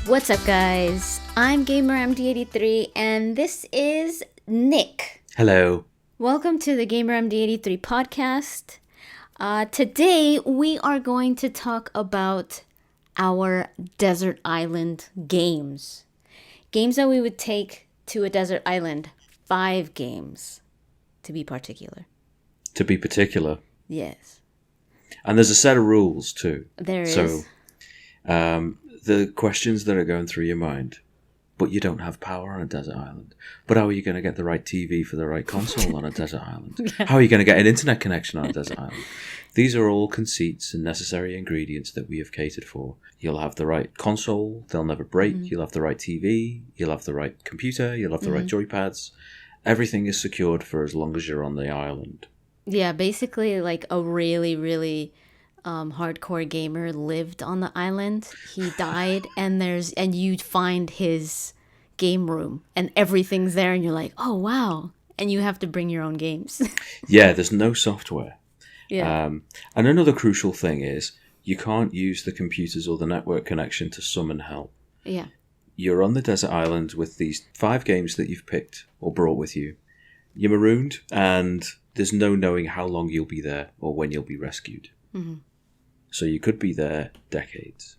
What's up, guys? I'm GamerMD83, and this is Nick. Hello. Welcome to the GamerMD83 podcast. Today, we are going to talk about our desert island games. Games that we would take to a desert island. 5 games, to be particular. To be particular. Yes. And there's a set of rules, too. There is. So, the questions that are going through your mind, but you don't have power on a desert island. But how are you going to get the right TV for the right console on a desert island? How are you going to get an internet connection on a desert island? These are all conceits and necessary ingredients that we have catered for. You'll have the right console, they'll never break. You'll have the right TV, you'll have the right computer, you'll have the right joypads. Everything is secured for as long as you're on the island. Yeah, basically like a really hardcore gamer lived on the island. He died, and you find his game room and everything's there, and you're like, oh wow, and you have to bring your own games. Yeah, there's no software. Yeah. And another crucial thing is you can't use the computers or the network connection to summon help. Yeah. You're on the desert island with these 5 games that you've picked or brought with you. You're marooned, and there's no knowing how long you'll be there or when you'll be rescued. Mm-hmm. So you could be there decades.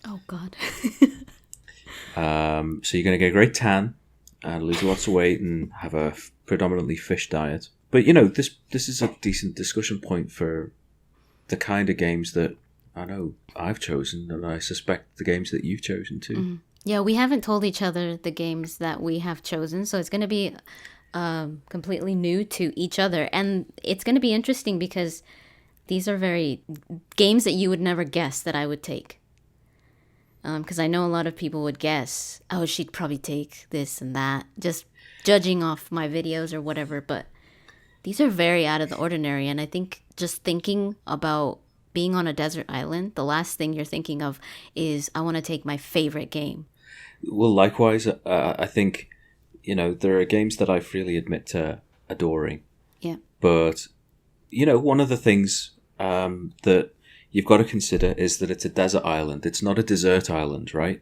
Oh, God. So you're going to get a great tan and lose lots of weight and have a predominantly fish diet. But, you know, this is a decent discussion point for the kind of games that I know I've chosen, and I suspect the games that you've chosen too. Mm-hmm. Yeah, we haven't told each other the games that we have chosen, so it's going to be completely new to each other. And it's going to be interesting because these are games that you would never guess that I would take. Because I know a lot of people would guess, oh, she'd probably take this and that, just judging off my videos or whatever. But these are very out of the ordinary. And I think just thinking about being on a desert island, the last thing you're thinking of is, I want to take my favorite game. Well, likewise, I think, you know, there are games that I freely admit to adoring. Yeah. But, you know, one of the things that you've got to consider is that it's a desert island. It's not a desert island, right?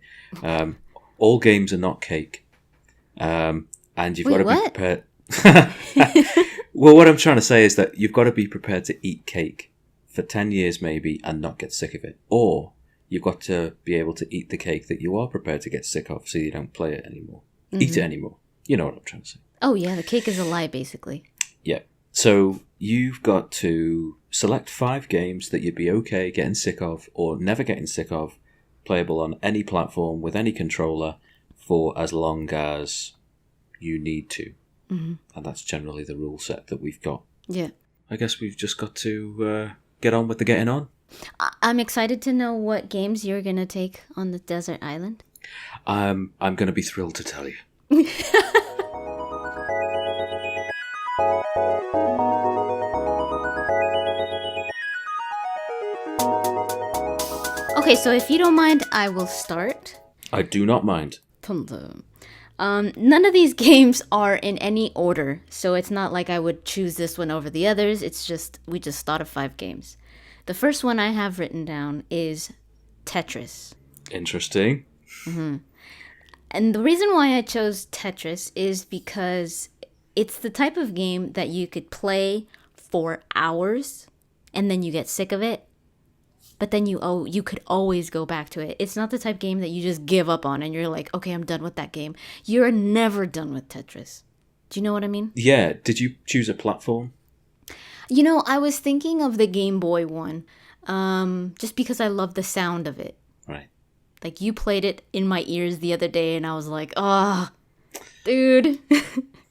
All games are not cake. And you've got to be prepared. Well, what I'm trying to say is that you've got to be prepared to eat cake for 10 years maybe and not get sick of it. Or you've got to be able to eat the cake that you are prepared to get sick of so you don't play it anymore. Mm-hmm. Eat it anymore. You know what I'm trying to say. Oh, yeah. The cake is a lie, basically. Yeah. So you've got to select 5 games that you'd be okay getting sick of or never getting sick of, playable on any platform with any controller for as long as you need to. Mm-hmm. And that's generally the rule set that we've got. Yeah. I guess we've just got to get on with the getting on. I'm excited to know what games you're going to take on the desert island. I'm going to be thrilled to tell you. Okay, so if you don't mind, I will start. I do not mind. None of these games are in any order, so it's not like I would choose this one over the others. It's just, we just thought of 5 games. The first one I have written down is Tetris. Interesting. Mm-hmm. And the reason why I chose Tetris is because it's the type of game that you could play for hours and then you get sick of it. But then you could always go back to it. It's not the type of game that you just give up on and you're like, okay, I'm done with that game. You're never done with Tetris. Do you know what I mean? Yeah. Did you choose a platform? You know, I was thinking of the Game Boy one, just because I love the sound of it. Right. Like, you played it in my ears the other day, and I was like, oh, dude.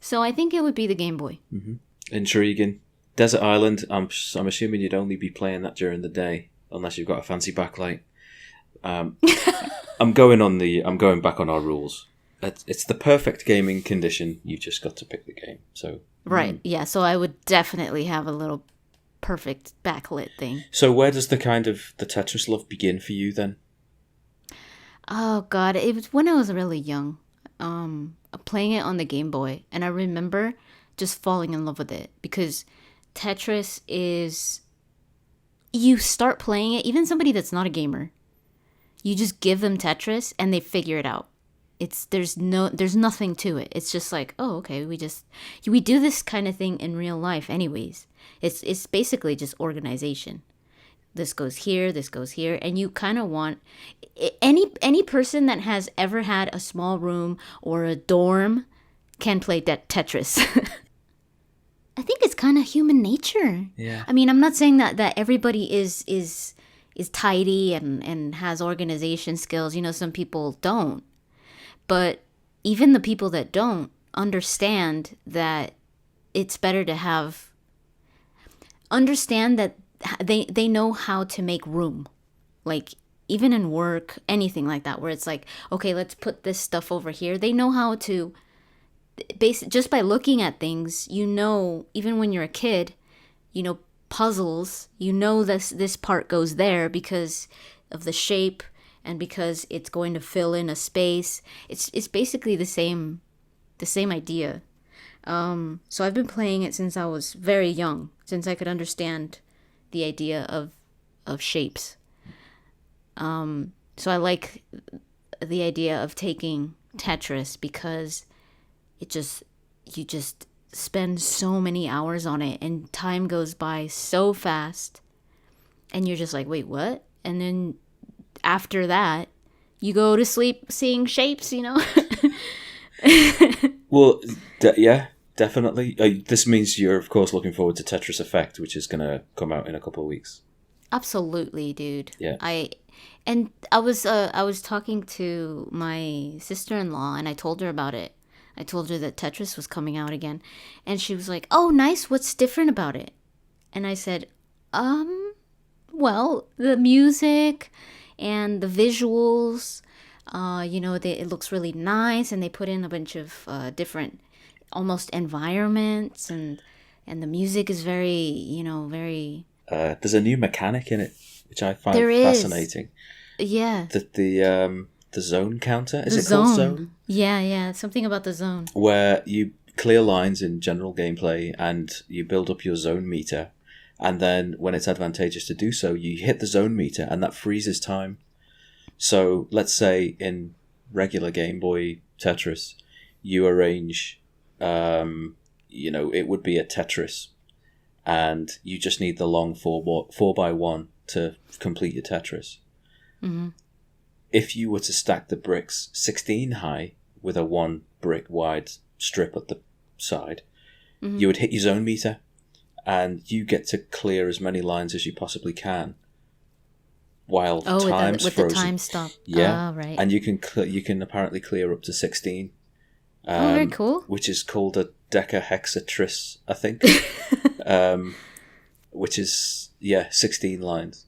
So I think it would be the Game Boy. Mm-hmm. Intriguing. Desert Island, I'm assuming you'd only be playing that during the day, unless you've got a fancy backlight. I'm going back on our rules. It's the perfect gaming condition. You've just got to pick the game. So right, yeah. So I would definitely have a little perfect backlit thing. So where does the Tetris love begin for you then? Oh God, it was when I was really young, playing it on the Game Boy, and I remember just falling in love with it because Tetris is. You start playing it, even somebody that's not a gamer. You just give them Tetris and they figure it out. There's nothing to it. It's just like, oh, okay, we do this kind of thing in real life anyways. It's basically just organization. This goes here, and you kind of want any person that has ever had a small room or a dorm can play Tetris. I think it's kind of human nature. Yeah. I mean, I'm not saying that everybody is tidy and has organization skills. You know, some people don't. But even the people that don't understand that it's better to understand that they know how to make room. Like, even in work, anything like that, where it's like, okay, let's put this stuff over here. They know how to, just by looking at things, you know, even when you're a kid, you know, puzzles, you know this part goes there because of the shape and because it's going to fill in a space. It's basically the same idea. So I've been playing it since I was very young, since I could understand the idea of shapes. So I like the idea of taking Tetris because you just spend so many hours on it and time goes by so fast and you're just like, wait, what? And then after that, you go to sleep seeing shapes, you know? Well, yeah, definitely. This means you're, of course, looking forward to Tetris Effect, which is going to come out in a couple of weeks. Absolutely, dude. Yeah. I was talking to my sister-in-law and I told her about it. I told her that Tetris was coming out again. And she was like, oh, nice. What's different about it? And I said, well, the music and the visuals, you know, it looks really nice. And they put in a bunch of different almost environments. And the music is very, you know, very... there's a new mechanic in it, which I find there fascinating. Yeah. The zone counter, is the it called zone? Yeah, something about the zone. Where you clear lines in general gameplay and you build up your zone meter, and then when it's advantageous to do so, you hit the zone meter and that freezes time. So let's say in regular Game Boy Tetris, you arrange, you know, it would be a Tetris, and you just need the long 4x1 to complete your Tetris. Mm-hmm. If you were to stack the bricks 16 high with a 1 brick wide strip at the side, mm-hmm. you would hit your zone meter and you get to clear as many lines as you possibly can while time's with frozen. the time stop. Yeah, right. and you can apparently clear up to 16. Very cool. Which is called a decahexatris, I think. Which is 16 lines.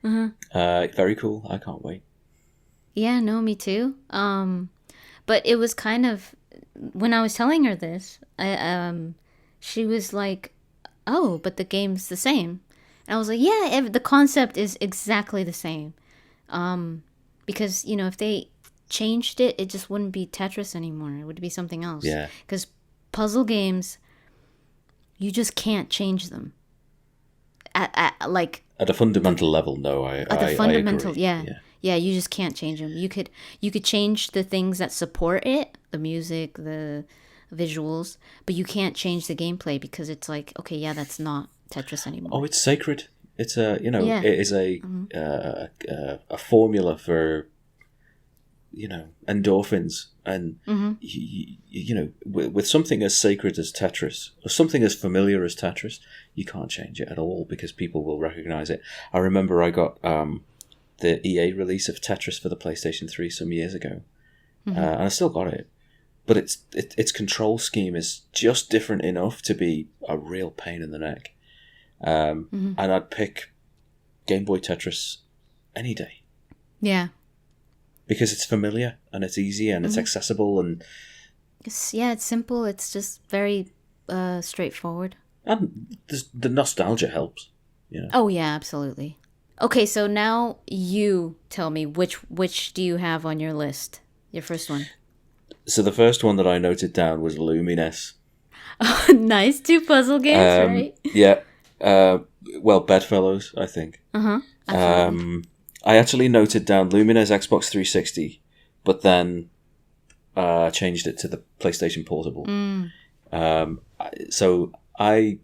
Mm-hmm. Very cool. I can't wait. Yeah, no, me too. But it was kind of, when I was telling her this, she was like, oh, but the game's the same. And I was like, yeah, the concept is exactly the same. Because, you know, if they changed it, it just wouldn't be Tetris anymore. It would be something else. Yeah. Because puzzle games, you just can't change them. At a fundamental level, no, I agree. Yeah, you just can't change them. You could change the things that support it, the music, the visuals, but you can't change the gameplay because it's like, okay, yeah, that's not Tetris anymore. Oh, it's sacred. It's it is a formula for, you know, endorphins, and you know, with something as sacred as Tetris, or something as familiar as Tetris, you can't change it at all because people will recognize it. I remember I got the EA release of Tetris for the PlayStation 3 some years ago, and I still got it, but its control scheme is just different enough to be a real pain in the neck. And I'd pick Game Boy Tetris any day. Yeah. Because it's familiar and it's easy and it's accessible and it's simple. It's just very straightforward. And the nostalgia helps. You know? Oh yeah, absolutely. Okay, so now you tell me which do you have on your list? Your first one. So the first one that I noted down was Lumines. Oh, nice, 2 puzzle games, right? Yeah. Well, Bedfellows, I think. Absolutely. I actually noted down Lumines Xbox 360, but then changed it to the PlayStation Portable. So I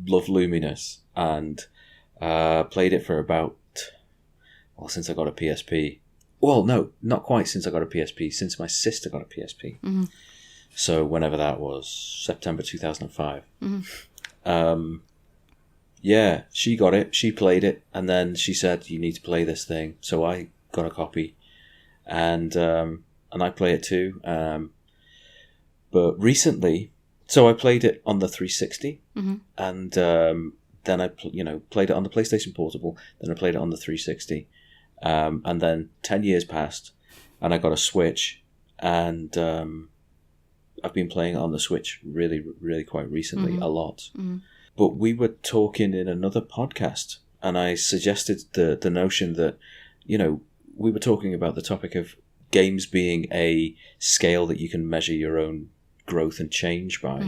love Lumines and played it for about, well, since I got a PSP. Well, no, not quite since I got a PSP, since my sister got a PSP. So whenever that was, September 2005. Yeah, she got it, she played it, and then she said, you need to play this thing. So I got a copy, and I play it too. But recently, so I played it on the 360, and then I played it on the PlayStation Portable, then I played it on the 360, and then 10 years passed, and I got a Switch, and I've been playing it on the Switch really, really quite recently, a lot. But we were talking in another podcast, and I suggested the notion that, we were talking about the topic of games being a scale that you can measure your own growth and change by.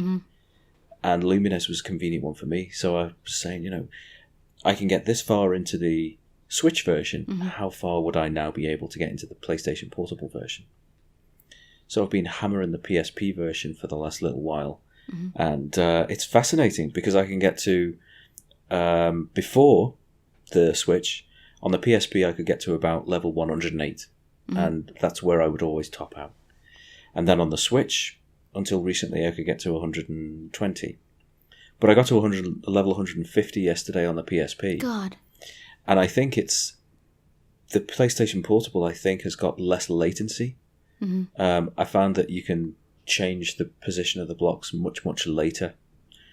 And Lumines was a convenient one for me. So I was saying, I can get this far into the Switch version. How far would I now be able to get into the PlayStation Portable version? So I've been hammering the PSP version for the last little while. And it's fascinating because I can get to, before the Switch, on the PSP I could get to about level 108. And that's where I would always top out. And then on the Switch, until recently, I could get to 120. But I got to level 150 yesterday on the PSP. God. And I think it's... The PlayStation Portable, I think, has got less latency. I found that you can change the position of the blocks much, much later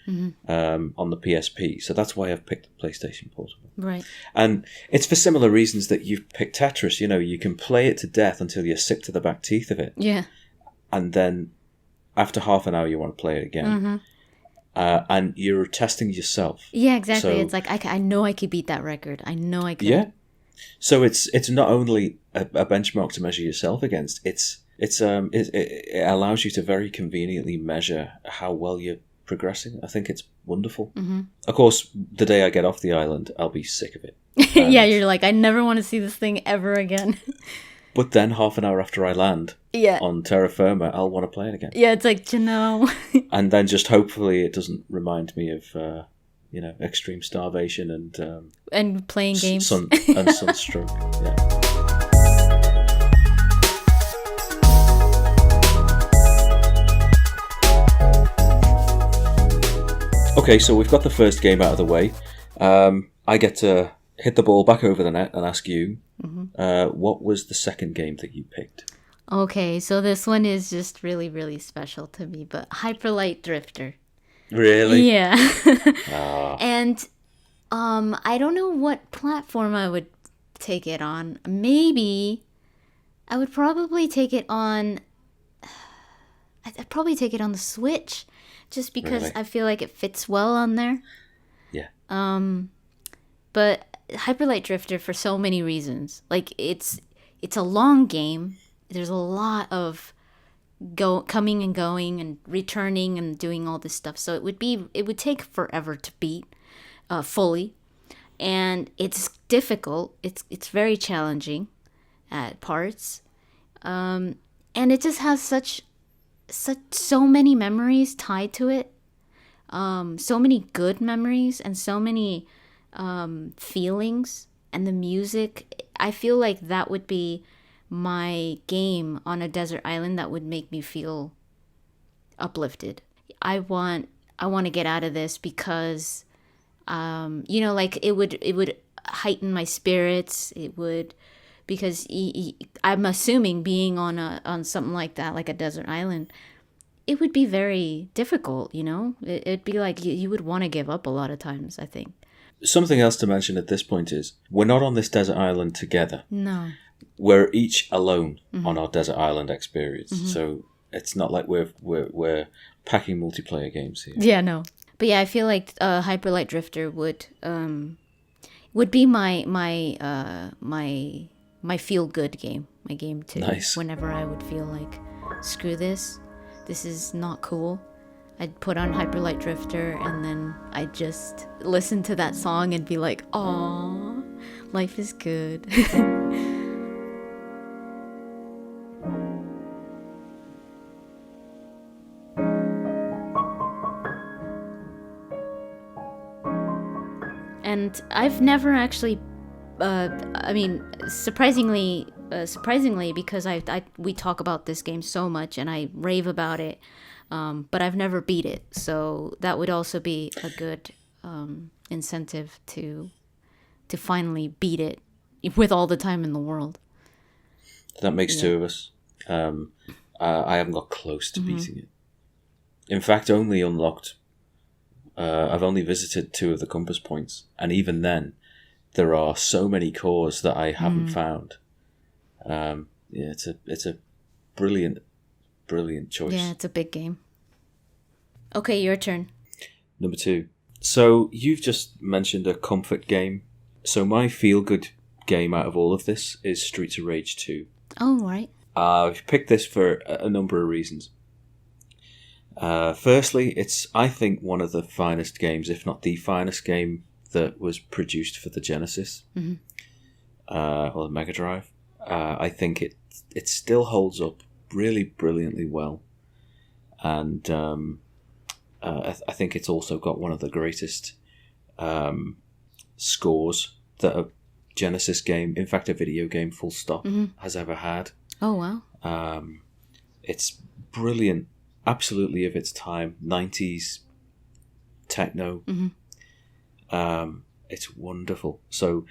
on the PSP. So that's why I've picked the PlayStation Portable. Right. And it's for similar reasons that you've picked Tetris. You can play it to death until you're sick to the back teeth of it. Yeah. And then after half an hour, you want to play it again. And you're testing yourself. Yeah, exactly. So, it's like, I know I could beat that record. I know I could. Yeah. So it's not only a benchmark to measure yourself against, it allows you to very conveniently measure how well you're progressing. I think it's wonderful. Of course, the day I get off the island, I'll be sick of it. Yeah, you're like, I never want to see this thing ever again. But then half an hour after I land on terra firma, I'll want to play it again. Yeah, it's like, And then just hopefully it doesn't remind me of, extreme starvation and playing games. And sunstroke. Yeah. Okay, so we've got the first game out of the way. I get to hit the ball back over the net and ask you, what was the second game that you picked? Okay, so this one is just really, really special to me, but Hyperlight Drifter. Really? Yeah. Ah. And I don't know what platform I would take it on. Maybe I would probably take it on... I'd probably take it on the Switch, just because Really? I feel like it fits well on there. Yeah. But Hyperlight Drifter, for so many reasons. Like, it's a long game. There's a lot of coming and going and returning and doing all this stuff. So it would take forever to beat fully. And it's difficult. It's very challenging at parts. And it just has so many memories tied to it. So many good memories and so many feelings. And the music, I feel like that would be my game on a desert island that would make me feel uplifted. I want to get out of this because like it would heighten my spirits. It would, because I'm assuming being on something like that, like a desert island, it would be very difficult. It'd be like you would want to give up a lot of times, I think. Something else to mention at this point is we're not on this desert island together. No. We're each alone on our desert island experience. So it's not like we're packing multiplayer games here. Yeah, no. But yeah, I feel like Hyperlight Drifter would be my feel good game, my game too. Nice. Whenever I would feel like, screw this is not cool, I'd put on Hyperlight Drifter and then I'd just listen to that song and be like, aww, Life is good. And I've never actually, I mean, surprisingly, because we talk about this game so much and I rave about it, but I've never beat it. So that would also be a good incentive to finally beat it with all the time in the world. That makes two of us. I haven't got close to beating it. In fact, only unlocked. I've only visited 2 of the compass points, and even then, there are so many cores that I haven't found. It's a brilliant choice. Yeah, it's a big game. Okay, your turn. Number 2. So you've just mentioned a comfort game. So my feel-good game out of all of this is Streets of Rage 2. Oh, right. I've picked this for a number of reasons. Firstly, it's, I think, one of the finest games, if not the finest game that was produced for the Genesis or the Mega Drive. I think it still holds up really brilliantly well, and I think it's also got one of the greatest scores that a Genesis game, in fact a video game full stop, has ever had. Oh, wow. It's brilliant, absolutely of its time, 90s techno. It's wonderful. So,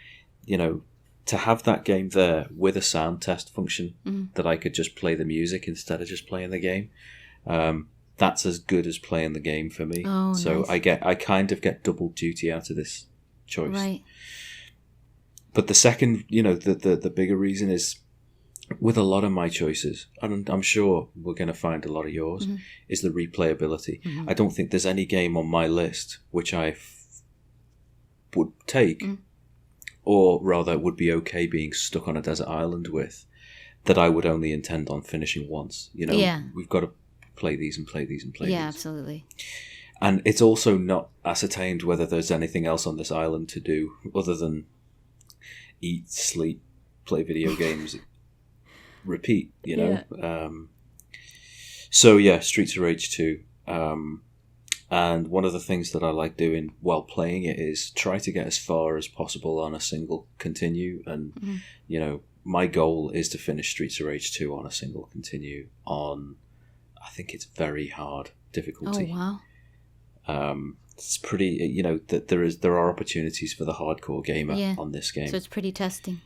to have that game there with a sound test function that I could just play the music instead of just playing the game, that's as good as playing the game for me. Oh, so nice. I kind of get double duty out of this choice. Right. But the second, the bigger reason is, with a lot of my choices, and I'm sure we're going to find a lot of yours, is the replayability. I don't think there's any game on my list which I would take, or rather would be okay being stuck on a desert island with, that I would only intend on finishing once. We've got to play these and play these and play these. Yeah, absolutely. And it's also not ascertained whether there's anything else on this island to do other than eat, sleep, play video games, repeat, So yeah, Streets of Rage 2. And one of the things that I like doing while playing it is try to get as far as possible on a single continue. And, my goal is to finish Streets of Rage 2 on a single continue on, I think it's very hard difficulty. Oh, wow. It's pretty, that there are opportunities for the hardcore gamer on this game. So it's pretty testing.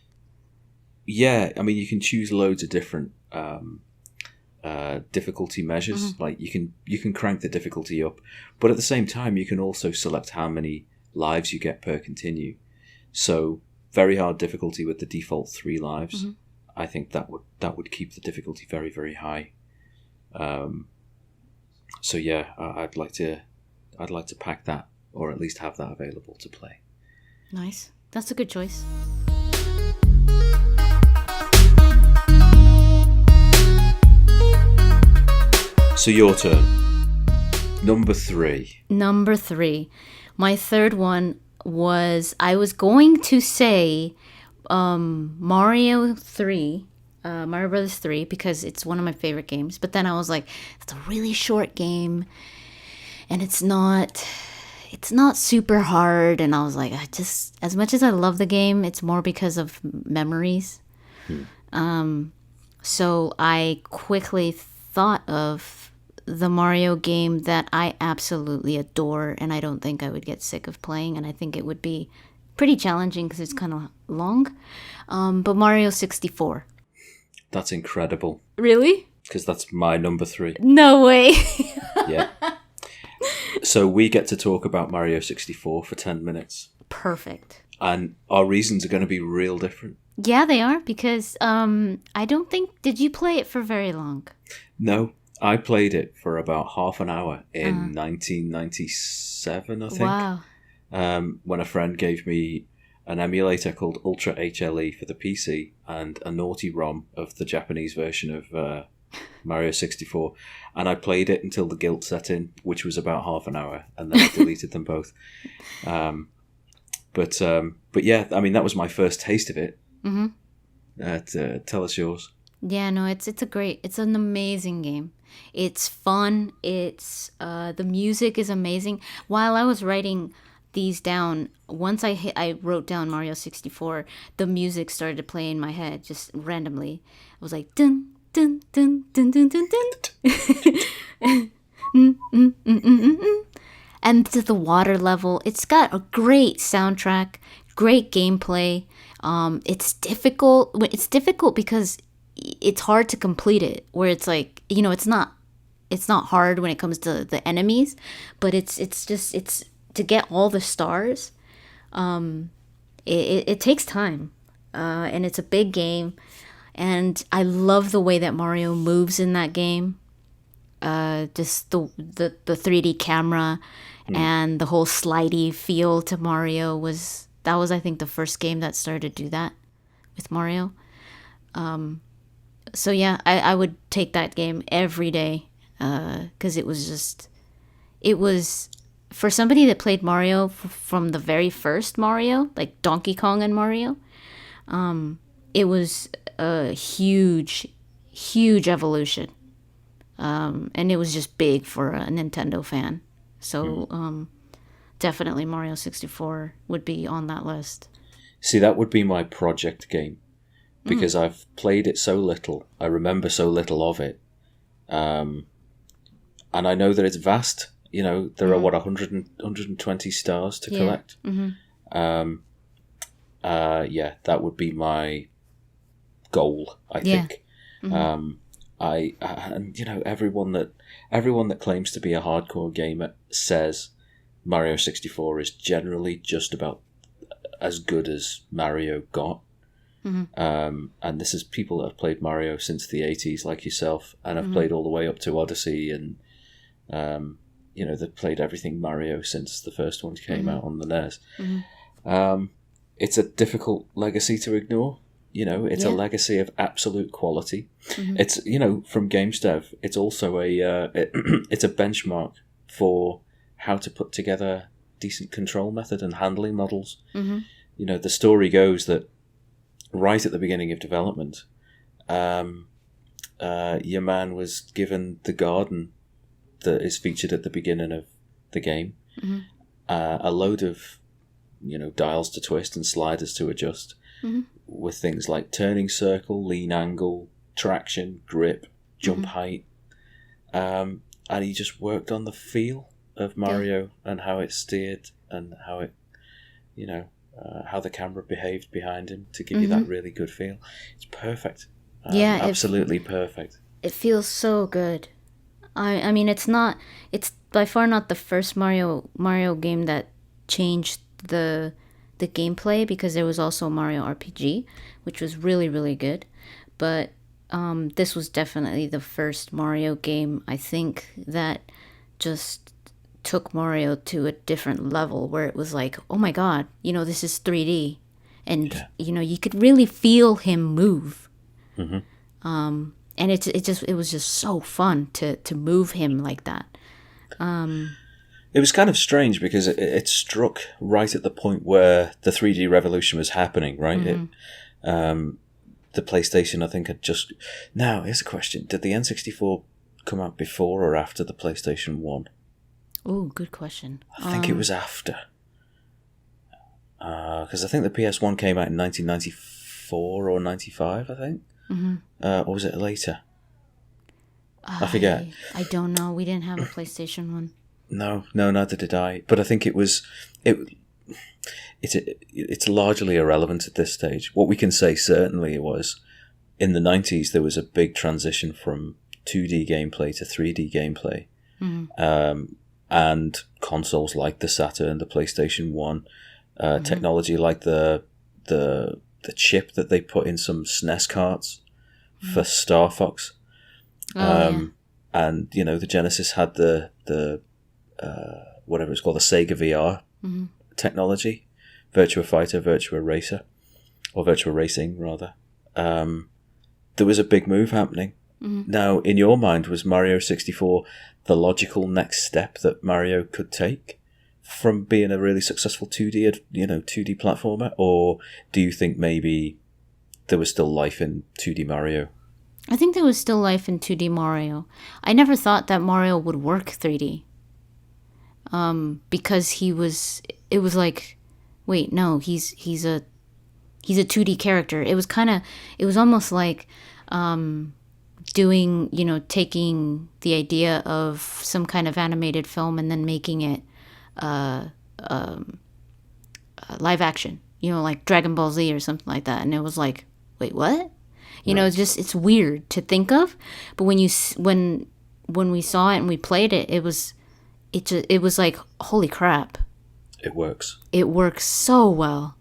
Yeah, I mean, you can choose loads of different difficulty measures. Like you can crank the difficulty up, but at the same time, you can also select how many lives you get per continue. So very hard difficulty with the default 3 lives. I think that would keep the difficulty very, very high. So yeah, I'd like to pack that, or at least have that available to play. Nice. That's a good choice. So your turn. Number 3. Number 3. My third one was, I was going to say Mario 3. Mario Brothers 3, because it's one of my favorite games. But then I was like, it's a really short game, and it's not super hard. And I was like, as much as I love the game, it's more because of memories. So I quickly thought of the Mario game that I absolutely adore, and I don't think I would get sick of playing, and I think it would be pretty challenging because it's kind of long. But Mario 64. That's incredible. Really? Because that's my number 3. No way. Yeah. So we get to talk about Mario 64 for 10 minutes. Perfect. And our reasons are going to be real different. Yeah, they are, because I don't think... Did you play it for very long? No, I played it for about half an hour in 1997, I think. Wow. When a friend gave me an emulator called Ultra HLE for the PC and a naughty ROM of the Japanese version of Mario 64. And I played it until the guilt set in, which was about half an hour, and then I deleted them both. But But yeah, I mean, that was my first taste of it. Tell us yours. Yeah, no, it's an amazing game. It's fun. It's the music is amazing. While I was writing these down, once I wrote down Mario 64, the music started to play in my head just randomly. I was like dun dun dun dun dun dun dun. And to the water level, it's got a great soundtrack, great gameplay. It's difficult. It's difficult because it's hard to complete it. Where it's like, it's not hard when it comes to the enemies, but it's to get all the stars. It takes time, and it's a big game, and I love the way that Mario moves in that game. Just the 3D camera and the whole slidey feel to Mario was I think the first game that started to do that with Mario. So yeah, I would take that game every day because it was for somebody that played Mario from the very first Mario, like Donkey Kong and Mario. It was a huge evolution. And it was just big for a Nintendo fan. So definitely Mario 64 would be on that list. See, that would be my project game because I've played it so little. I remember so little of it. And I know that it's vast. There are, 120 stars to collect? Yeah, that would be my goal, I think. Everyone that claims to be a hardcore gamer says Mario 64 is generally just about as good as Mario got. And this is people that have played Mario since the 80s, like yourself, and have played all the way up to Odyssey, and they've played everything Mario since the first one came out on the NES. It's a difficult legacy to ignore. It's a legacy of absolute quality. It's, from GamesDev, it's also it's a benchmark for how to put together decent control method and handling models. The story goes that right at the beginning of development, your man was given the garden that is featured at the beginning of the game, a load of, dials to twist and sliders to adjust, with things like turning circle, lean angle, traction, grip, jump height. And he just worked on the feel of Mario and how it steered and how it, how the camera behaved behind him to give you that really good feel. It's perfect. Absolutely perfect. It feels so good. I mean, it's by far not the first Mario game that changed the gameplay, because there was also Mario RPG, which was really, really good. But this was definitely the first Mario game, I think, that just took Mario to a different level, where it was like, oh my god, this is 3D. And, you could really feel him move. And it was just so fun to move him like that. It was kind of strange because it struck right at the point where the 3D revolution was happening, right? The PlayStation, I think, had just... Now, here's a question. Did the N64 come out before or after the PlayStation 1? Oh, good question. I think it was after. Because I think the PS1 came out in 1994 or 95, I think. Or was it later? I forget. I don't know. We didn't have a PlayStation 1. No, neither did I. But I think it's largely irrelevant at this stage. What we can say certainly was, in the 90s, there was a big transition from 2D gameplay to 3D gameplay. And consoles like the Saturn, the PlayStation 1, technology like the chip that they put in some SNES carts for Star Fox. And, the Genesis had the whatever it's called, the Sega VR technology, Virtua Fighter, Virtua Racer, or Virtua Racing, rather. There was a big move happening. Now, in your mind, was Mario 64 the logical next step that Mario could take from being a really successful 2D platformer, or do you think maybe there was still life in 2D Mario? I think there was still life in 2D Mario. I never thought that Mario would work 3D. Because it was like, wait, no, he's a 2D character. It was almost like doing, taking the idea of some kind of animated film and then making it live action, like Dragon Ball Z or something like that. And it was like, wait, what? It's weird to think of, but when we saw it and we played it, it was like, holy crap. It works. It works so well.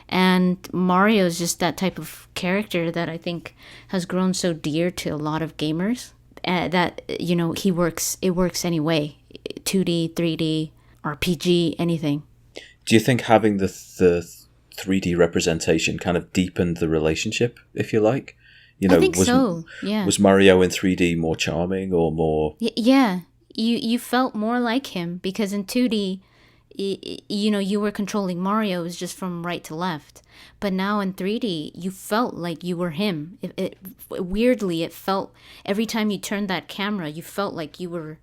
And Mario is just that type of character that I think has grown so dear to a lot of gamers, that, it works anyway. 2D, 3D, RPG, anything. Do you think having the 3D representation kind of deepened the relationship, if you like? I think so, yeah. Was Mario in 3D more charming or more... Yeah. You felt more like him, because in 2D, you were controlling Mario. It was just from right to left. But now in 3D, you felt like you were him. Weirdly, it felt, every time you turned that camera, you felt like you were,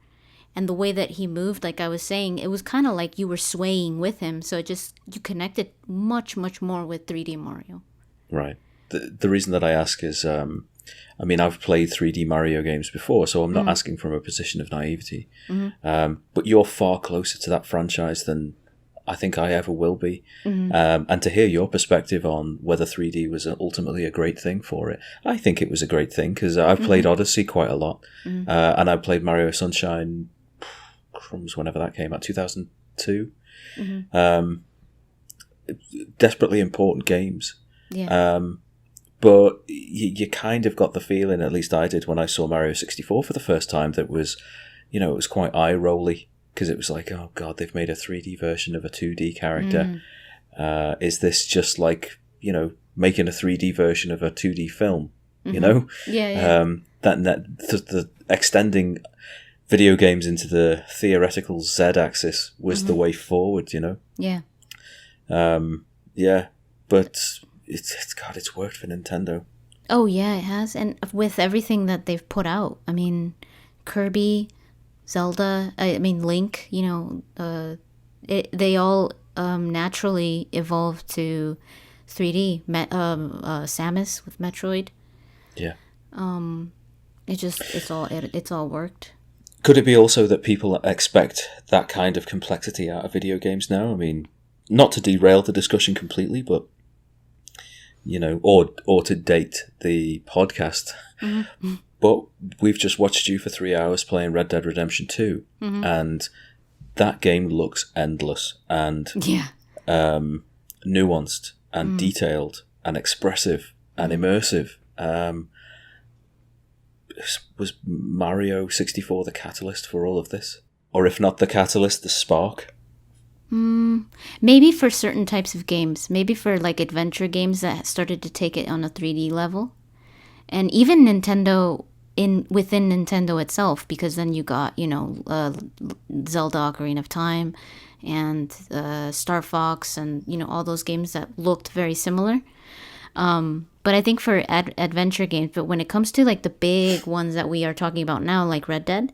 and the way that he moved, like I was saying, it was kind of like you were swaying with him. So you connected much, much more with 3D Mario. Right. The reason that I ask is, I've played 3D Mario games before, so I'm not asking from a position of naivety. But you're far closer to that franchise than I think I ever will be. And to hear your perspective on whether 3D was ultimately a great thing for it, I think it was a great thing, because I've played Odyssey quite a lot. And I played Mario Sunshine, whenever that came out, 2002. Desperately important games. Yeah. But you kind of got the feeling, at least I did when I saw Mario 64 for the first time, that was, it was quite eye-rolly, because it was like, oh god, they've made a 3D version of a 2D character. Is this just like, making a 3D version of a 2D film? Yeah. The extending video games into the theoretical Z-axis was the way forward, Yeah. Yeah, but... It's worked for Nintendo. Oh yeah, it has, and with everything that they've put out. I mean, Kirby, Zelda. Link. They all naturally evolved to 3D. Samus with Metroid. Yeah. It's all worked. Could it be also that people expect that kind of complexity out of video games now? I mean, not to derail the discussion completely, but. Or to date the podcast. But we've just watched you for 3 hours playing Red Dead Redemption 2, and that game looks endless and nuanced and detailed and expressive and immersive. Was Mario 64 the catalyst for all of this? Or if not the catalyst, the spark? Maybe for certain types of games, maybe for like adventure games that started to take it on a 3D level, and even Nintendo within Nintendo itself, because then you got Zelda Ocarina of Time and Star Fox and all those games that looked very similar. But I think for adventure games, but when it comes to like the big ones that we are talking about now, like Red Dead,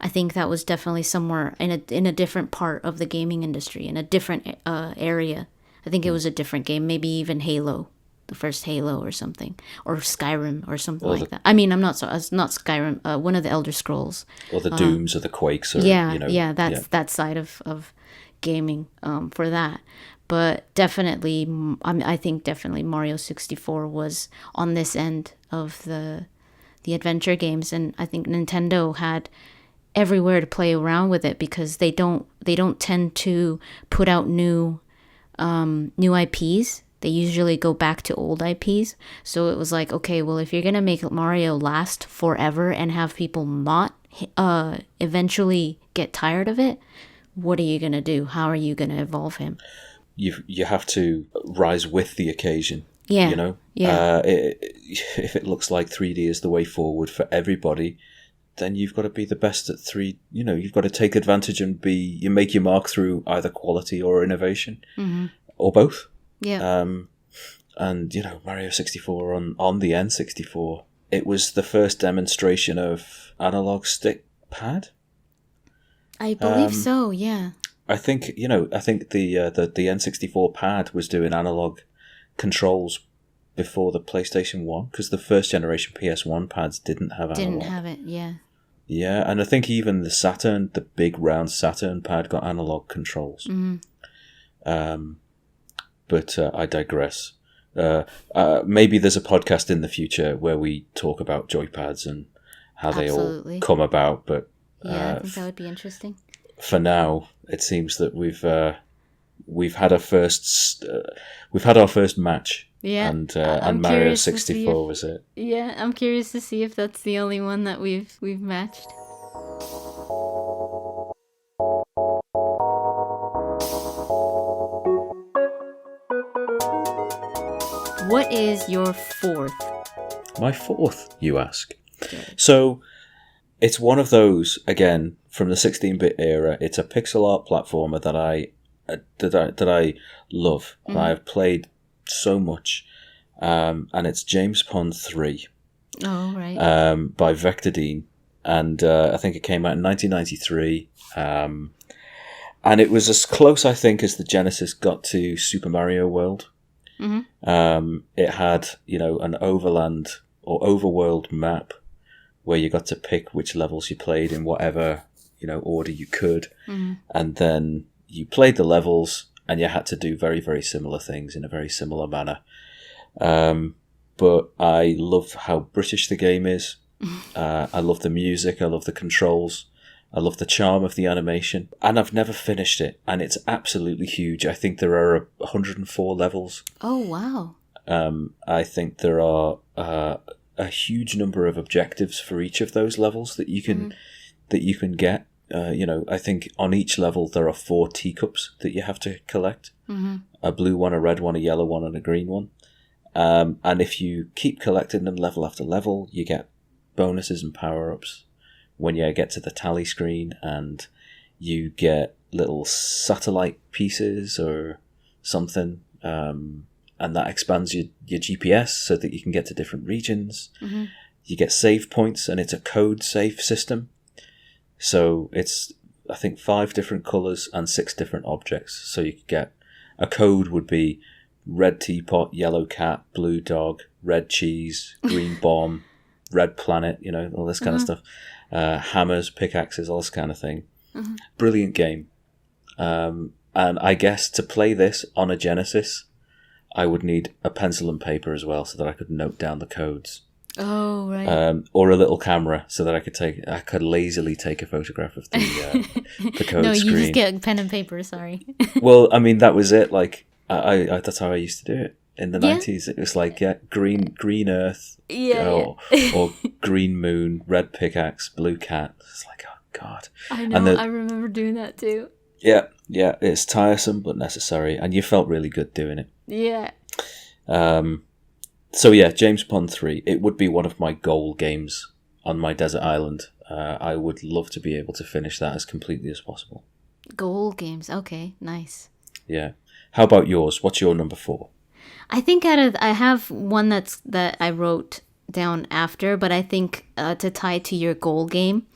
I think that was definitely somewhere in a different part of the gaming industry, in a different area. I think it was a different game, maybe even Halo, the first Halo or something, or Skyrim or something like that. I mean, it's not Skyrim, one of the Elder Scrolls. Or the Dooms or the Quakes. Or, that side of gaming for that. But definitely, I think definitely Mario 64 was on this end of the adventure games, and I think Nintendo had everywhere to play around with it, because they don't tend to put out new IPs. They usually go back to old IPs. So it was like, okay, well, if you're gonna make Mario last forever and have people not eventually get tired of it, what are you gonna do? How are you gonna evolve him? You have to rise with the occasion. Yeah. If it looks like 3D is the way forward for everybody, then you've got to be the best at 3. You know, you've got to take advantage and you make your mark through either quality or innovation, or both. Yeah. And you know, Mario 64 on the N64, it was the first demonstration of analog stick pad. I believe so. Yeah. I think the N64 pad was doing analog controls before the PlayStation 1, because the first generation PS1 pads didn't have analog. Didn't have it. Yeah. Yeah, and I think even the Saturn, the big round Saturn pad, got analog controls. But I digress. Maybe there's a podcast in the future where we talk about joypads and how they all come about. But yeah, I think that would be interesting. For now, it seems that we've had our first match. Yeah, and Mario 64 was it. Yeah, I'm curious to see if that's the only one that we've matched. What is your fourth? My fourth, you ask? Okay. So, it's one of those, again, from the 16-bit era. It's a pixel art platformer that I love, and I have played so much. And it's James Pond 3. Oh, right. By Vectordine. And I think it came out in 1993. And it was as close, I think, as the Genesis got to Super Mario World. It had, an overland or overworld map where you got to pick which levels you played in whatever, order you could. And then you played the levels and you had to do very, very similar things in a very similar manner. But I love how British the game is. I love the music. I love the controls. I love the charm of the animation. And I've never finished it. And it's absolutely huge. I think there are 104 levels. Oh, wow. I think there are a huge number of objectives for each of those levels that you can get. I think on each level there are 4 teacups that you have to collect. A blue one, a red one, a yellow one, and a green one. And if you keep collecting them level after level, you get bonuses and power-ups when you get to the tally screen, and you get little satellite pieces or something, and that expands your GPS so that you can get to different regions. You get save points, and it's a code save system. So it's, I think, 5 different colours and 6 different objects. So you could get, a code would be red teapot, yellow cat, blue dog, red cheese, green bomb, red planet, all this kind of stuff. Hammers, pickaxes, all this kind of thing. Brilliant game. And I guess to play this on a Genesis, I would need a pencil and paper as well so that I could note down the codes. Oh, right. Or a little camera so that I could lazily take a photograph of the code no, screen. No, you just get pen and paper, sorry. Well, I mean, that was it. Like, I that's how I used to do it. In the 90s, it was like, green earth, or green moon, red pickaxe, blue cat. It's like, oh, God. I know, I remember doing that too. Yeah, it's tiresome but necessary, and you felt really good doing it. Yeah. So yeah, James Pond 3, it would be one of my goal games on my desert island. I would love to be able to finish that as completely as possible. Goal games, okay, nice. Yeah. How about yours? What's your number 4? I think I have one that I wrote down after, but I think to tie to your goal game,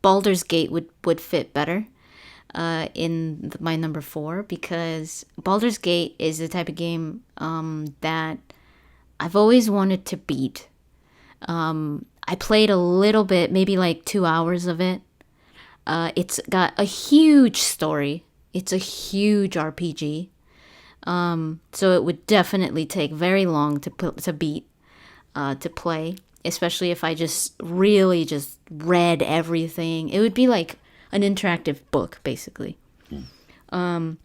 Baldur's Gate would fit better in my number 4, because Baldur's Gate is the type of game that I've always wanted to beat. I played a little bit, maybe like 2 hours of it. It's got a huge story. It's a huge RPG. So it would definitely take very long to beat, to play, especially if I just really just read everything. It would be like an interactive book, basically. And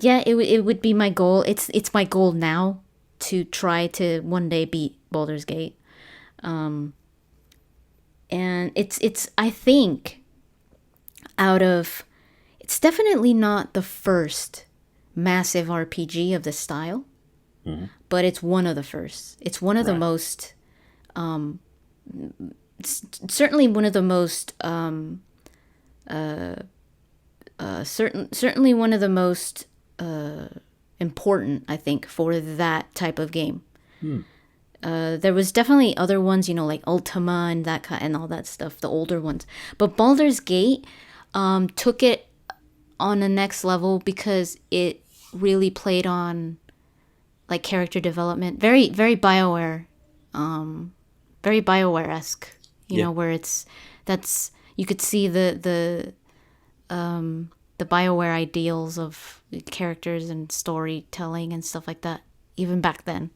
yeah, it would be my goal. It's my goal now to try to one day beat Baldur's Gate. And it's I think it's definitely not the first massive RPG of the style, but it's one of the first. It's one of the most certainly one of the most certainly one of the most important, I think, for that type of game. There was definitely other ones, like Ultima and and all that stuff, the older ones. But Baldur's Gate took it on the next level because it really played on like character development, very very very BioWare-esque. Where that's you could see the BioWare ideals of characters and storytelling and stuff like that, even back then.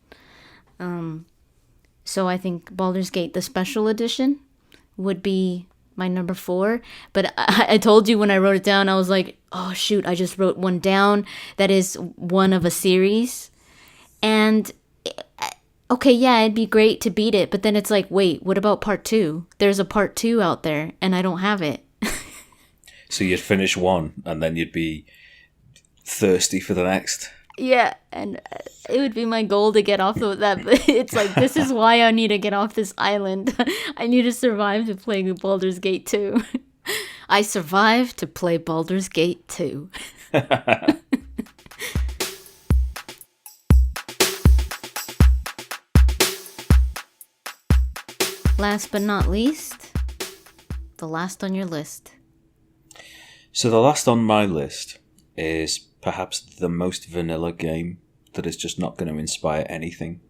So I think Baldur's Gate, the special edition, would be my number 4. But I told you when I wrote it down, I was like, oh shoot, I just wrote one down that is one of a series. And okay, yeah, it'd be great to beat it. But then it's like, wait, what about part 2? There's a part 2 out there and I don't have it. So you'd finish one and then you'd be thirsty for the next. Yeah, and it would be my goal to get off of that. But it's like, this is why I need to get off this island. I need to survive to play Baldur's Gate 2. I survived to play Baldur's Gate 2. Last but not least, the last on your list. So the last on my list is perhaps the most vanilla game that is just not going to inspire anything.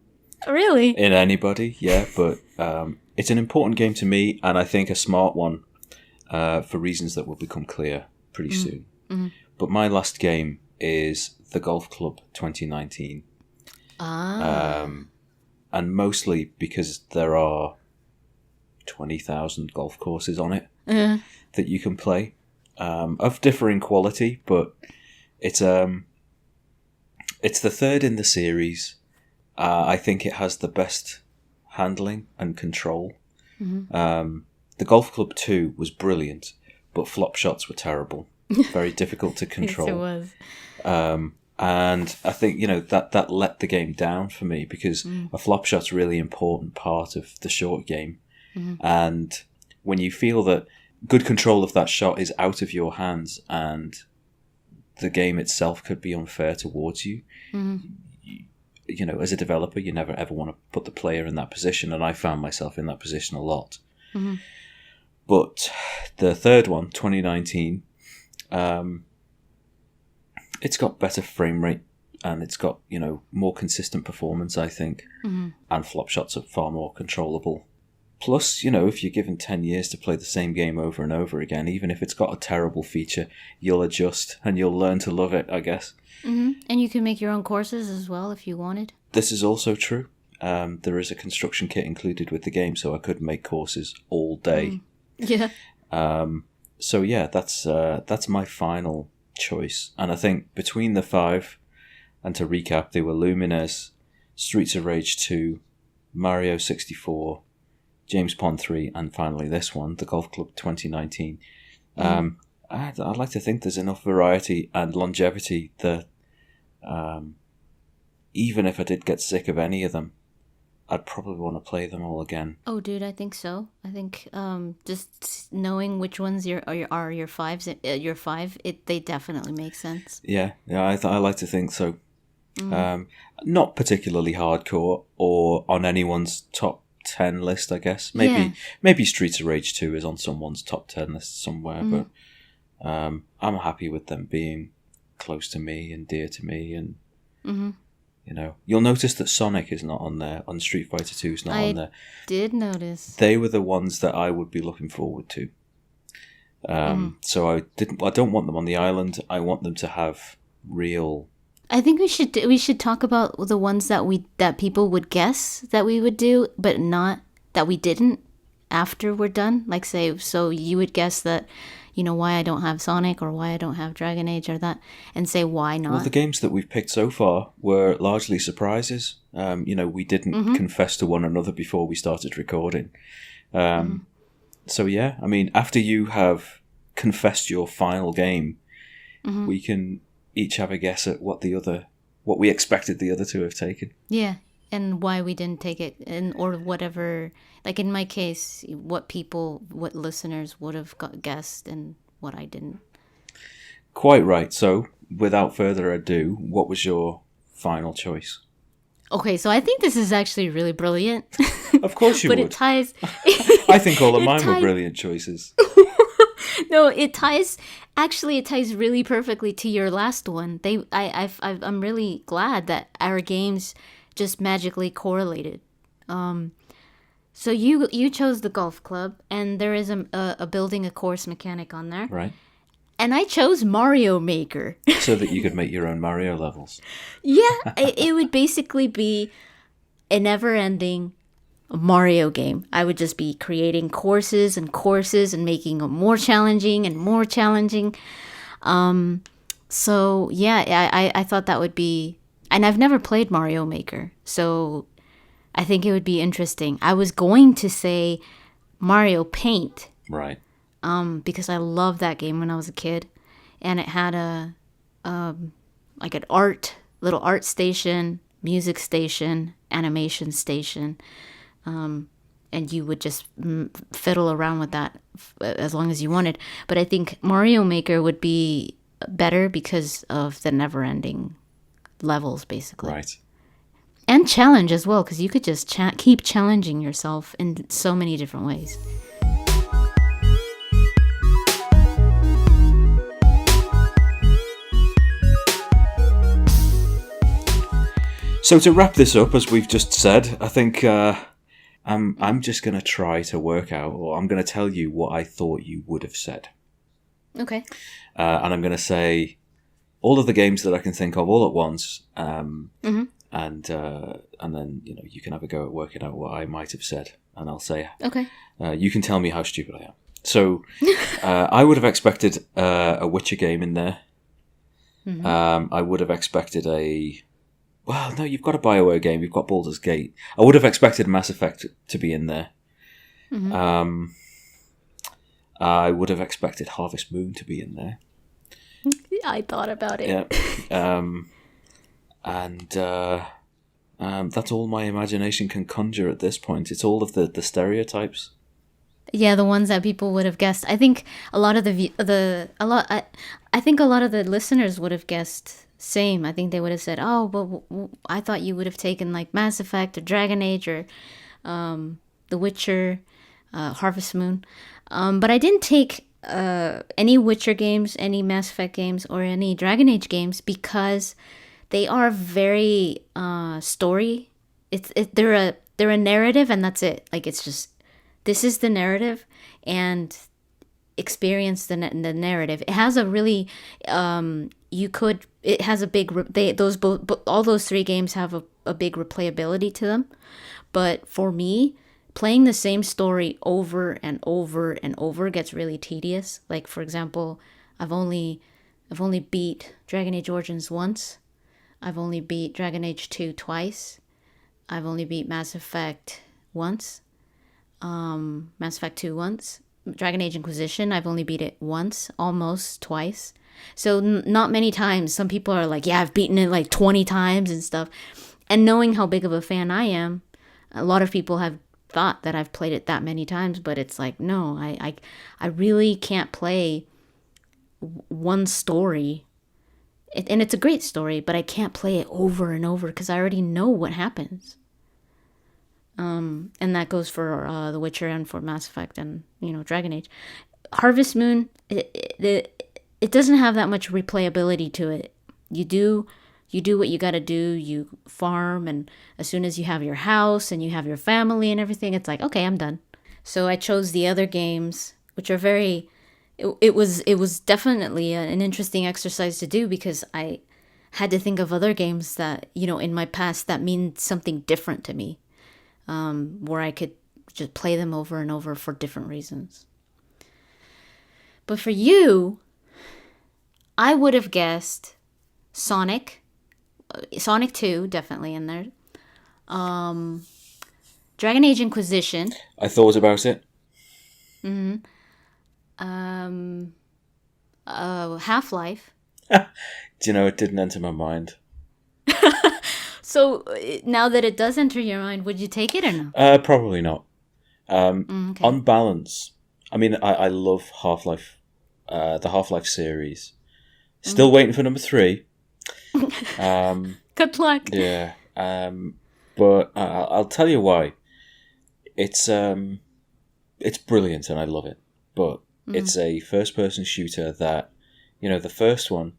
Really? In anybody, yeah. But it's an important game to me, and I think a smart one for reasons that will become clear pretty soon. Mm-hmm. But my last game is the Golf Club 2019. And mostly because there are 20,000 golf courses on it that you can play. Of differing quality, but it's the third in the series. I think it has the best handling and control. Mm-hmm. The Golf Club 2 was brilliant, but flop shots were terrible. Very difficult to control. Yes, it was. And I think, that let the game down for me because a flop shot's a really important part of the short game. Mm-hmm. And when you feel that good control of that shot is out of your hands and the game itself could be unfair towards you, as a developer, you never ever want to put the player in that position. And I found myself in that position a lot. Mm-hmm. But the third one, 2019, it's got better frame rate and it's got, more consistent performance, I think. Mm-hmm. And flop shots are far more controllable. Plus, if you're given 10 years to play the same game over and over again, even if it's got a terrible feature, you'll adjust and you'll learn to love it, I guess. Mm-hmm. And you can make your own courses as well if you wanted. This is also true. There is a construction kit included with the game, so I could make courses all day. Yeah. So yeah, that's my final choice. And I think between the 5, and to recap, they were Lumines, Streets of Rage 2, Mario 64, James Pond 3, and finally this one, the Golf Club 2019. I'd like to think there's enough variety and longevity that even if I did get sick of any of them, I'd probably want to play them all again. Oh, dude, I think so. I think just knowing which ones are your fives, they definitely make sense. Yeah, I like to think so. Not particularly hardcore or on anyone's top 10 list, I guess. Maybe Streets of Rage 2 is on someone's top 10 list somewhere, but I'm happy with them being close to me and dear to me. And you'll notice that Sonic is not on there, on Street Fighter 2 is not on there. I did notice. They were the ones that I would be looking forward to. So I don't want them on the island. I want them to have real. I think we should talk about the ones that people would guess that we would do, but not that we didn't after we're done. Like say, so you would guess that, why I don't have Sonic or why I don't have Dragon Age or that, and say why not. Well, the games that we've picked so far were largely surprises. We didn't confess to one another before we started recording. So yeah, I mean, after you have confessed your final game, we can each have a guess at what we expected the other two have taken. Yeah. and why we didn't take it, and or whatever. Like in my case, what listeners would have guessed, and what I didn't. Quite right. So, without further ado, what was your final choice? Okay, so I think this is actually really brilliant. Of course you but would. It ties. I think all of mine were brilliant choices. No, it ties. Actually, it ties really perfectly to your last one. I'm really glad that our games just magically correlated. So you chose the golf club, and there is a building a course mechanic on there. Right. And I chose Mario Maker. So that you could make your own Mario levels. Yeah, it would basically be a never-ending Mario game. I would just be creating courses and making them more challenging and more challenging. So yeah, I thought that would be, and I've never played Mario Maker, so I think it would be interesting. I was going to say Mario Paint. Right. Because I loved that game when I was a kid, and it had like an little art station, music station, animation station, and you would just fiddle around with that as long as you wanted. But I think Mario Maker would be better because of the never-ending levels, basically. Right. And challenge as well, because you could just keep challenging yourself in so many different ways. So to wrap this up, as we've just said, I think I'm just going to try to work out, or I'm going to tell you what I thought you would have said. Okay. And I'm going to say all of the games that I can think of all at once, and then you can have a go at working out what I might have said, and I'll say, okay, you can tell me how stupid I am. So I would have expected a Witcher game in there. Mm-hmm. I would have expected well, no, you've got a BioWare game. You've got Baldur's Gate. I would have expected Mass Effect to be in there. Mm-hmm. I would have expected Harvest Moon to be in there. I thought about it. Yeah. And that's all my imagination can conjure at this point. It's all of the stereotypes. Yeah, the ones that people would have guessed. I think a lot of I think a lot of the listeners would have guessed. Same. I think they would have said, "Oh, but I thought you would have taken like Mass Effect or Dragon Age or The Witcher, Harvest Moon." But I didn't take any Witcher games, any Mass Effect games, or any Dragon Age games because they are very story. They're a narrative, and that's it. Like it's just this is the narrative, and experience the narrative. It has a really it has a big all those three games have a big replayability to them. But for me, playing the same story over and over and over gets really tedious. Like for example, I've only beat Dragon Age Origins once. I've only beat Dragon Age 2 twice. I've only beat Mass Effect once. Mass Effect 2 once. Dragon Age Inquisition, I've only beat it once, almost twice. So not many times. Some people are like, yeah, I've beaten it like 20 times and stuff. And knowing how big of a fan I am, a lot of people have thought that I've played it that many times, but it's like, no, I really can't play one story. And it's a great story, but I can't play it over and over because I already know what happens. And that goes for The Witcher and for Mass Effect and, Dragon Age. Harvest Moon, it doesn't have that much replayability to it. You do what you gotta do. You farm, and as soon as you have your house and you have your family and everything, it's like, okay, I'm done. So I chose the other games, which are very... It was definitely an interesting exercise to do because I had to think of other games that, in my past that mean something different to me. Where I could just play them over and over for different reasons. But for you, I would have guessed Sonic 2, definitely in there. Dragon Age Inquisition. I thought about it. Mm-hmm. Half-Life. Do you know, it didn't enter my mind. So now that it does enter your mind, would you take it or no? Probably not. Okay. On balance, I mean, I love Half-Life, the Half-Life series. Still waiting for number 3. Good luck. Yeah. But I'll tell you why. It's brilliant and I love it. But it's a first-person shooter that, the first one,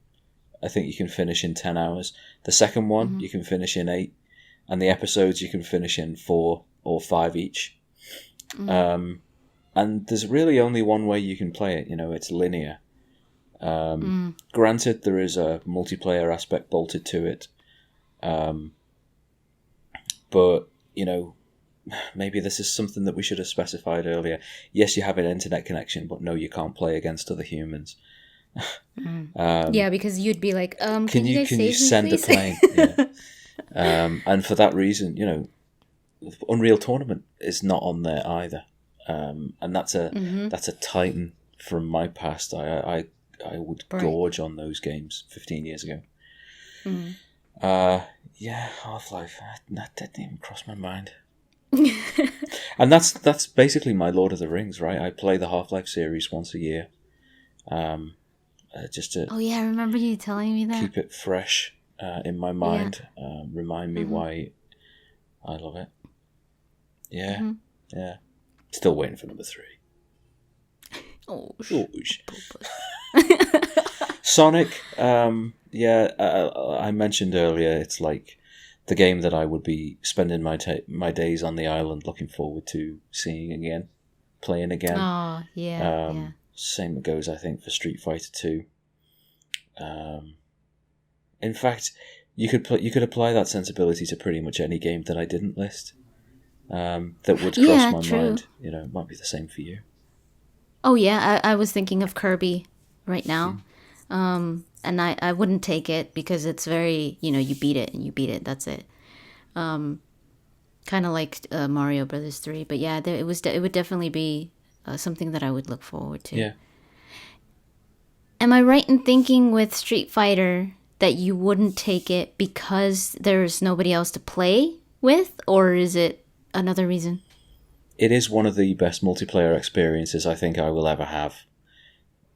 I think you can finish in 10 hours. The second one, you can finish in 8. And the episodes you can finish in 4 or 5 each. And there's really only one way you can play it. It's linear. Granted, there is a multiplayer aspect bolted to it. But, maybe this is something that we should have specified earlier. Yes, you have an internet connection, but no, you can't play against other humans. Yeah, because you'd be like, can you guys can save you send me, a plane? Yeah. And for that reason, Unreal Tournament is not on there either. And that's a titan from my past. I would gorge on those games 15 years ago. Yeah, Half-Life. That didn't even cross my mind. And that's basically my Lord of the Rings, right? I play the Half-Life series once a year. Just to Oh yeah, I remember you telling me that. keep it fresh in my mind. Remind me why I love it. Yeah, yeah. Still waiting for number 3. Oh, Sonic. I mentioned earlier. It's like the game that I would be spending my days on the island, looking forward to seeing again, playing again. Oh yeah, yeah. Same goes, I think, for Street Fighter 2. In fact, you could apply that sensibility to pretty much any game that I didn't list. That would cross my mind. It might be the same for you. Oh yeah, I was thinking of Kirby right now. And I wouldn't take it because it's very, you beat it and you beat it. That's it. Kind of like Mario Brothers 3. But yeah, it would definitely be something that I would look forward to. Yeah. Am I right in thinking with Street Fighter that you wouldn't take it because there's nobody else to play with? Or is it another reason? It is one of the best multiplayer experiences I think I will ever have.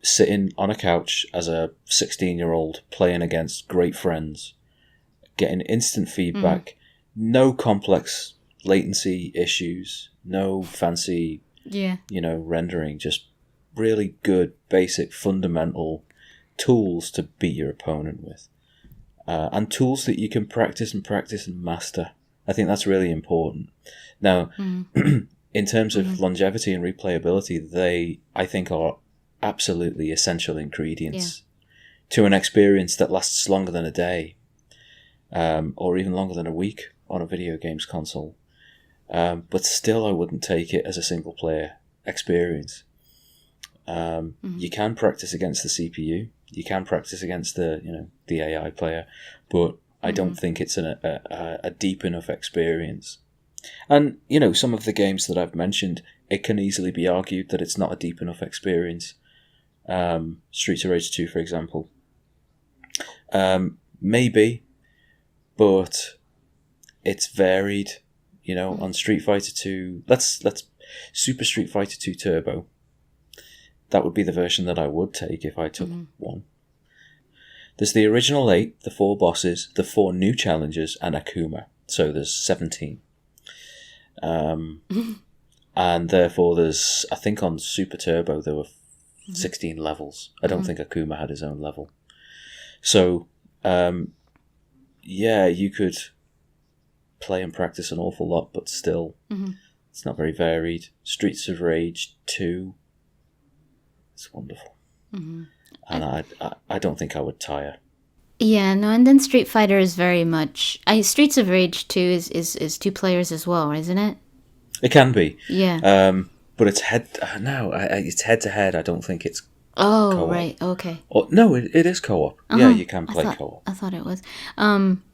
Sitting on a couch as a 16-year-old playing against great friends, getting instant feedback, no complex latency issues, no fancy, rendering, just really good, basic, fundamental tools to beat your opponent with. And tools that you can practice and master. I think that's really important. Now, in terms of longevity and replayability, they, I think, are absolutely essential ingredients to an experience that lasts longer than a day, or even longer than a week on a video games console. But still, I wouldn't take it as a single player experience. You can practice against the CPU, you can practice against the AI player, but I don't think it's a deep enough experience. And some of the games that I've mentioned, it can easily be argued that it's not a deep enough experience. Streets of Rage 2, for example. Maybe, but it's varied. On Street Fighter 2, let's Super Street Fighter 2 Turbo. That would be the version that I would take if I took one. There's the original 8, the 4 bosses, the 4 new challenges, and Akuma. So there's 17. And therefore there's, I think on Super Turbo there were 16 levels. I don't think Akuma had his own level. So, you could play and practice an awful lot, but still, it's not very varied. Streets of Rage 2, it's wonderful. And I don't think I would tire. Yeah, no, and then Street Fighter is very much... Streets of Rage 2 is 2 players as well, isn't it? It can be. Yeah. But it's it's head-to-head. I don't think it's co-op. Right, okay. No, it is co-op. Yeah, you can play co-op. I thought it was.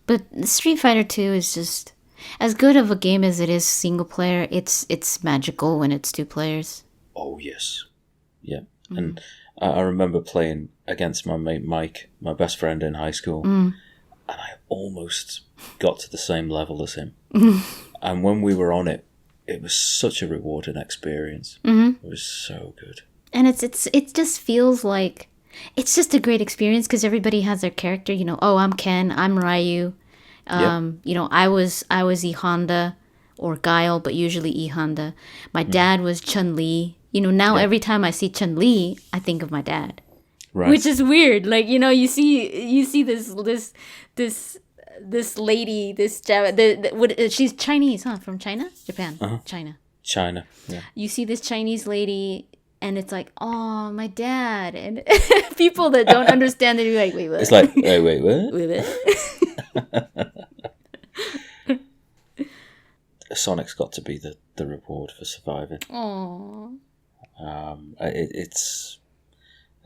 But Street Fighter 2 is just... As good of a game as it is single player, it's magical when it's 2 players. Oh, yes. Yeah. And I remember playing against my mate Mike, my best friend in high school, and I almost got to the same level as him. And when we were on it, it was such a rewarding experience. It was so good. And it just feels like it's just a great experience because everybody has their character. You know, oh, I'm Ken, I'm Ryu. You know, I was E Honda or Guile, but usually E Honda. My dad was Chun-Li. You know, now every time I see Chun-Li, I think of my dad. Right. Which is weird. Like, you know, you see this lady, she's Chinese, huh? From China? Japan? China. Yeah. You see this Chinese lady, and it's like, oh, my dad. And people that don't understand it, you're like, wait, what? It's like, hey, wait, what? Sonic's got to be the reward for surviving. Aww. It's,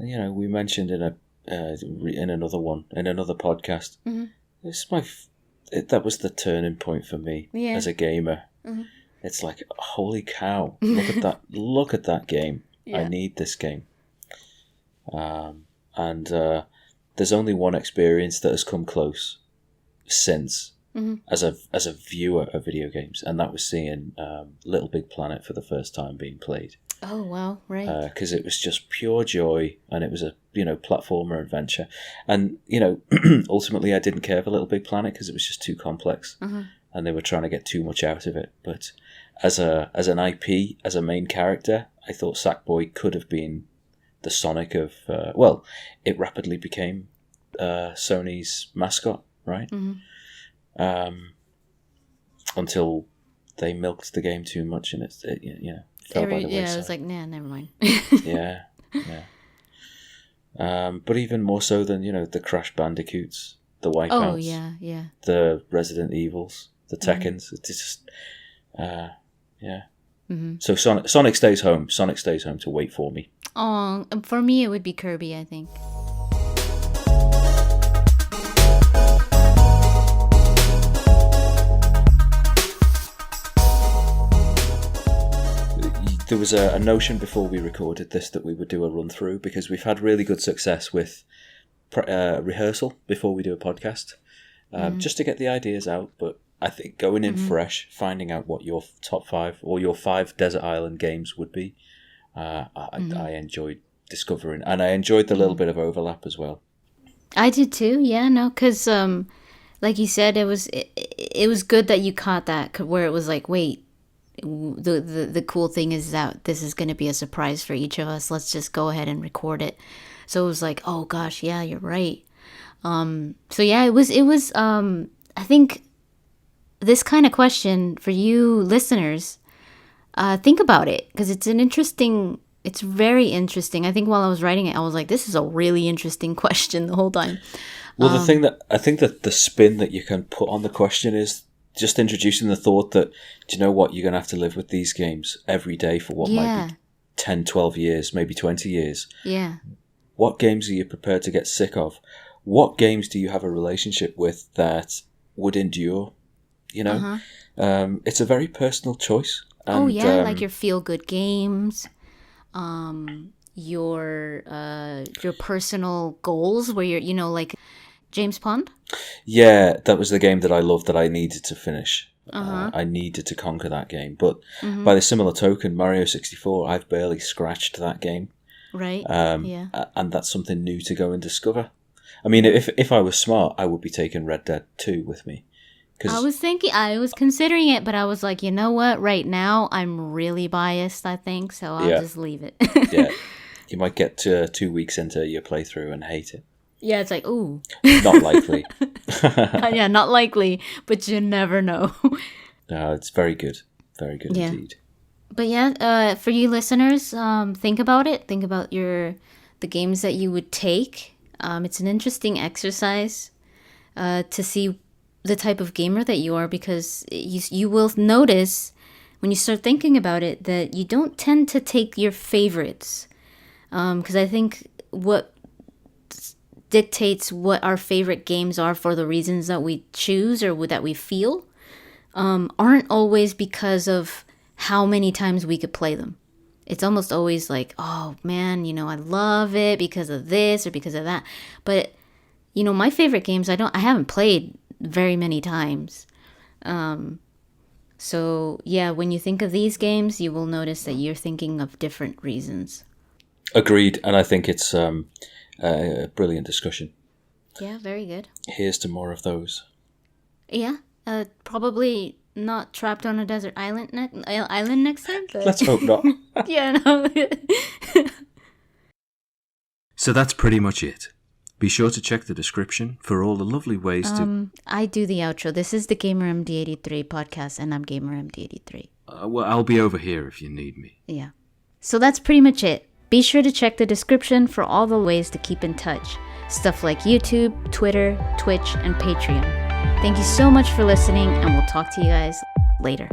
you know, we mentioned in another podcast. It's that was the turning point for me as a gamer. It's like, holy cow! Look at that game. Yeah. I need this game. And there's only one experience that has come close since. As a viewer of video games, and that was seeing Little Big Planet for the first time being played. Oh wow! Right. Because it was just pure joy, and it was a platformer adventure, and ultimately I didn't care for Little Big Planet because it was just too complex, and they were trying to get too much out of it. But as an IP, as a main character, I thought Sackboy could have been the Sonic of it rapidly became Sony's mascot, right? Until they milked the game too much, and it fell by the wayside. Yeah, I was like, nah, never mind. yeah. But even more so than the Crash Bandicoots, the Wipeouts. Oh yeah. The Resident Evils, the Tekkens. It's just, So Sonic stays home. Sonic stays home to wait for me. Oh, for me it would be Kirby, I think. There was a notion before we recorded this that we would do a run through because we've had really good success with rehearsal before we do a podcast, just to get the ideas out. But I think going in fresh, finding out what your top 5 or your 5 desert island games would be, I enjoyed discovering, and I enjoyed the little bit of overlap as well. I did too. Yeah, no, because like you said, it was good that you caught that where it was like, wait. The cool thing is that this is going to be a surprise for each of us. Let's just go ahead and record it. So it was like, oh gosh, yeah, you're right. So yeah, it was I think this kind of question for you listeners, think about it because it's very interesting. I think while I was writing it, I was like, this is a really interesting question the whole time. Well, the thing that I think that the spin that you can put on the question is just introducing the thought that, do you know what, you're going to have to live with these games every day for what might be 10, 12 years, maybe 20 years. Yeah. What games are you prepared to get sick of? What games do you have a relationship with that would endure? It's a very personal choice. And, like your feel-good games, your personal goals where you're, like James Pond? Yeah, that was the game that I loved that I needed to finish. I needed to conquer that game. But by the similar token, Mario 64, I've barely scratched that game. Right, And that's something new to go and discover. I mean, if I was smart, I would be taking Red Dead 2 with me. I was considering it, but I was like, you know what? Right now, I'm really biased, I think, so I'll just leave it. Yeah, you might get 2 weeks into your playthrough and hate it. Yeah, it's like, ooh. Not likely. Yeah, not likely, but you never know. No, it's very good. Very good indeed. But yeah, for you listeners, think about it. Think about the games that you would take. It's an interesting exercise to see the type of gamer that you are because you will notice when you start thinking about it that you don't tend to take your favorites. Because I think what dictates what our favorite games are for the reasons that we choose or that we feel aren't always because of how many times we could play them. It's almost always like, oh man, I love it because of this or because of that. But my favorite games, I haven't played very many times. So yeah, when you think of these games, you will notice that you're thinking of different reasons. Agreed, and I think it's a brilliant discussion. Yeah, very good. Here's to more of those. Yeah, probably not trapped on a desert island next time. But Let's hope not. yeah, no. So that's pretty much it. Be sure to check the description for all the lovely ways to... I do the outro. This is the GamerMD83 podcast, and I'm GamerMD83. well, I'll be over here if you need me. Yeah. So that's pretty much it. Be sure to check the description for all the ways to keep in touch. Stuff like YouTube, Twitter, Twitch, and Patreon. Thank you so much for listening, and we'll talk to you guys later.